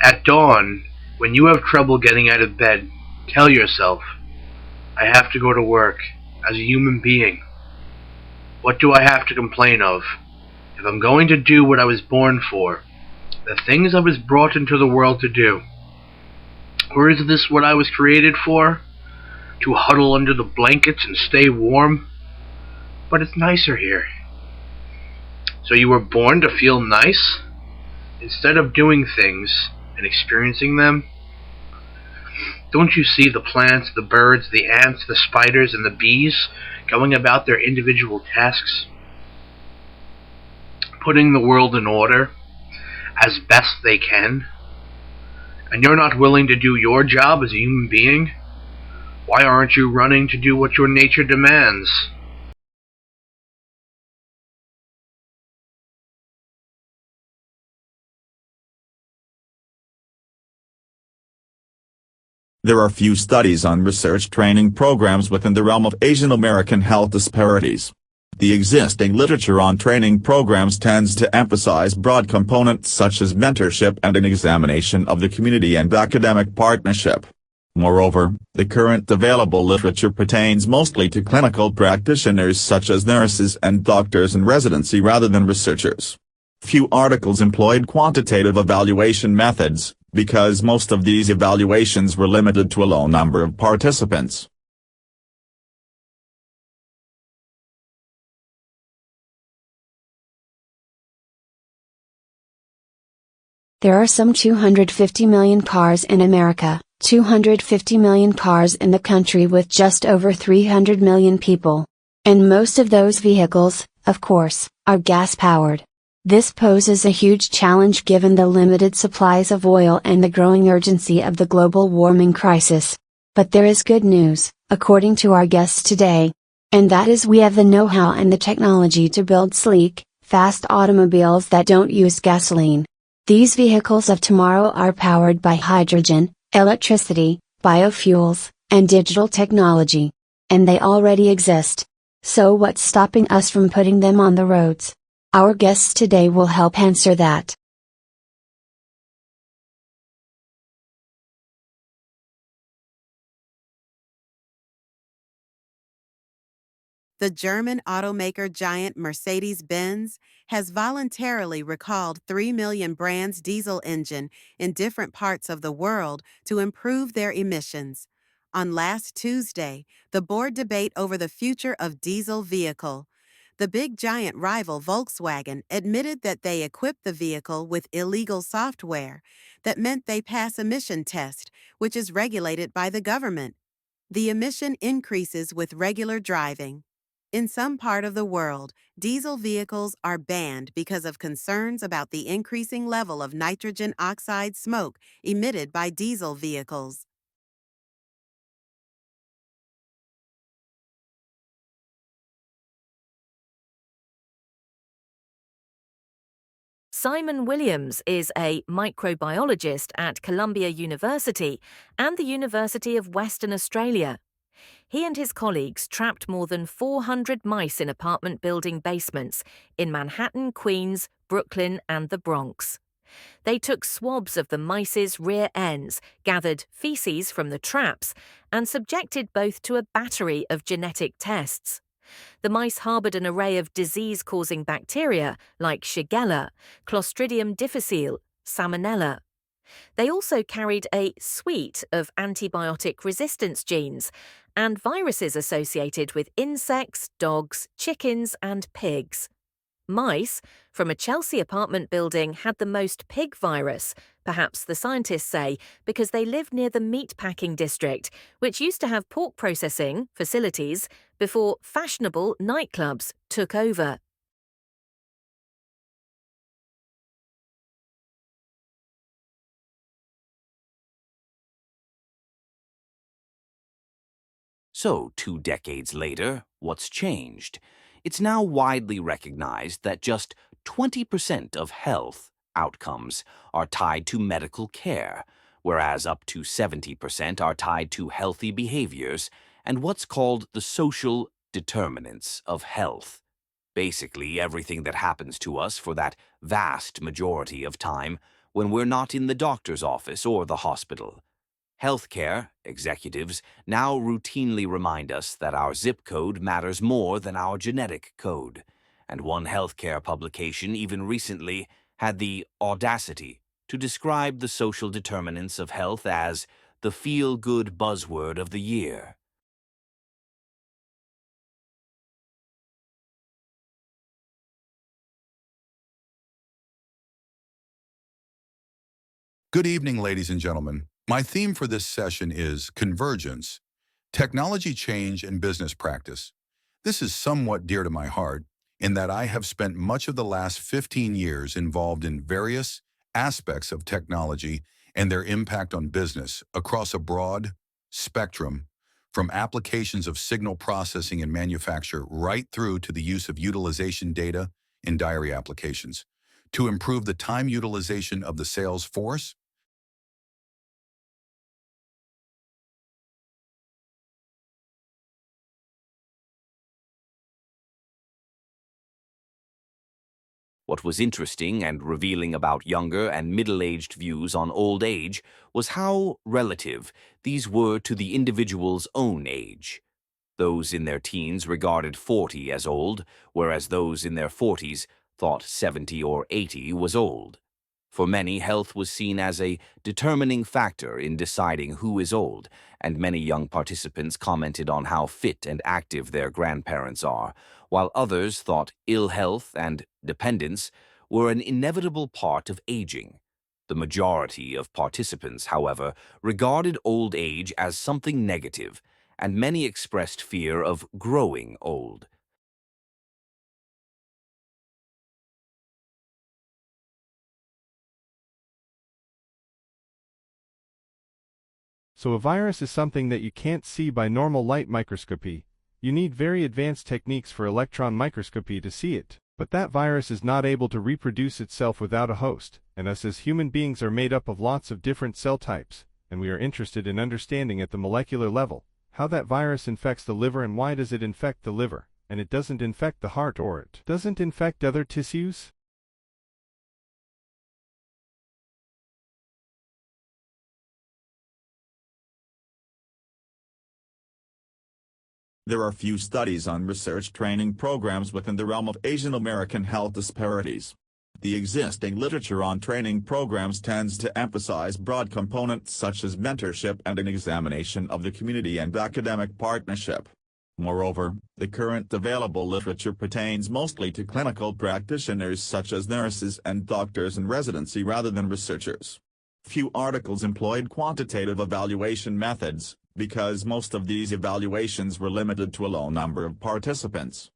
At dawn, when you have trouble getting out of bed, tell yourself, I have to go to work as a human being. What do I have to complain of? If I'm going to do what I was born for, the things I was brought into the world to do, or is this what I was created for? To huddle under the blankets and stay warm? But it's nicer here. So you were born to feel nice? Instead of doing things and experiencing them? Don't you see the plants, the birds, the ants, the spiders, and the bees going about their individual tasks? Putting the world in order as best they can? And you're not willing to do your job as a human being? Why aren't you running to do what your nature demands? There are few studies on research training programs within the realm of Asian American health disparities. The existing literature on training programs tends to emphasize broad components such as mentorship and an examination of the community and academic partnership. Moreover, the current available literature pertains mostly to clinical practitioners such as nurses and doctors in residency rather than researchers. Few articles employed quantitative evaluation methods, because most of these evaluations were limited to a low number of participants. There are some 250 million cars in America, 250 million cars in the country with just over 300 million people. And most of those vehicles, of course, are gas-powered. This poses a huge challenge given the limited supplies of oil and the growing urgency of the global warming crisis. But there is good news, according to our guests today. And that is we have the know-how and the technology to build sleek, fast automobiles that don't use gasoline. These vehicles of tomorrow are powered by hydrogen, electricity, biofuels, and digital technology. And they already exist. So what's stopping us from putting them on the roads? Our guests today will help answer that. The German automaker giant Mercedes-Benz has voluntarily recalled 3 million brands diesel engine in different parts of the world to improve their emissions. On last Tuesday, the board debate over the future of diesel vehicle. The big giant rival Volkswagen admitted that they equipped the vehicle with illegal software that meant they pass emission test, which is regulated by the government. The emission increases with regular driving. In some part of the world, diesel vehicles are banned because of concerns about the increasing level of nitrogen oxide smoke emitted by diesel vehicles. Simon Williams is a microbiologist at Columbia University and the University of Western Australia. He and his colleagues trapped more than 400 mice in apartment building basements in Manhattan, Queens, Brooklyn, and the Bronx. They took swabs of the mice's rear ends, gathered feces from the traps, and subjected both to a battery of genetic tests. The mice harbored an array of disease-causing bacteria like Shigella, Clostridium difficile, Salmonella. They also carried a suite of antibiotic resistance genes and viruses associated with insects, dogs, chickens, and pigs. Mice from a Chelsea apartment building had the most pig virus, perhaps the scientists say because they lived near the meatpacking district, which used to have pork processing facilities before fashionable nightclubs took over. So, 2 decades later, what's changed? It's now widely recognized that just 20% of health outcomes are tied to medical care, whereas up to 70% are tied to healthy behaviors and what's called the social determinants of health. Basically, everything that happens to us for that vast majority of time when we're not in the doctor's office or the hospital. Healthcare executives now routinely remind us that our zip code matters more than our genetic code, and one healthcare publication even recently had the audacity to describe the social determinants of health as the feel-good buzzword of the year. Good evening, ladies and gentlemen. My theme for this session is Convergence, Technology Change and Business Practice. This is somewhat dear to my heart in that I have spent much of the last 15 years involved in various aspects of technology and their impact on business across a broad spectrum, from applications of signal processing and manufacture right through to the use of utilization data in diary applications to improve the time utilization of the sales force. What was interesting and revealing about younger and middle-aged views on old age was how relative these were to the individual's own age. Those in their teens regarded 40 as old, whereas those in their 40s thought 70 or 80 was old. For many, health was seen as a determining factor in deciding who is old, and many young participants commented on how fit and active their grandparents are, while others thought ill health and dependence were an inevitable part of aging. The majority of participants, however, regarded old age as something negative, and many expressed fear of growing old. So a virus is something that you can't see by normal light microscopy. You need very advanced techniques for electron microscopy to see it. But that virus is not able to reproduce itself without a host, and us as human beings are made up of lots of different cell types, and we are interested in understanding at the molecular level how that virus infects the liver and why does it infect the liver, and it doesn't infect the heart or it doesn't infect other tissues? There are few studies on research training programs within the realm of Asian American health disparities. The existing literature on training programs tends to emphasize broad components such as mentorship and an examination of the community and academic partnership. Moreover, the current available literature pertains mostly to clinical practitioners such as nurses and doctors in residency rather than researchers. Few articles employed quantitative evaluation methods, because most of these evaluations were limited to a low number of participants.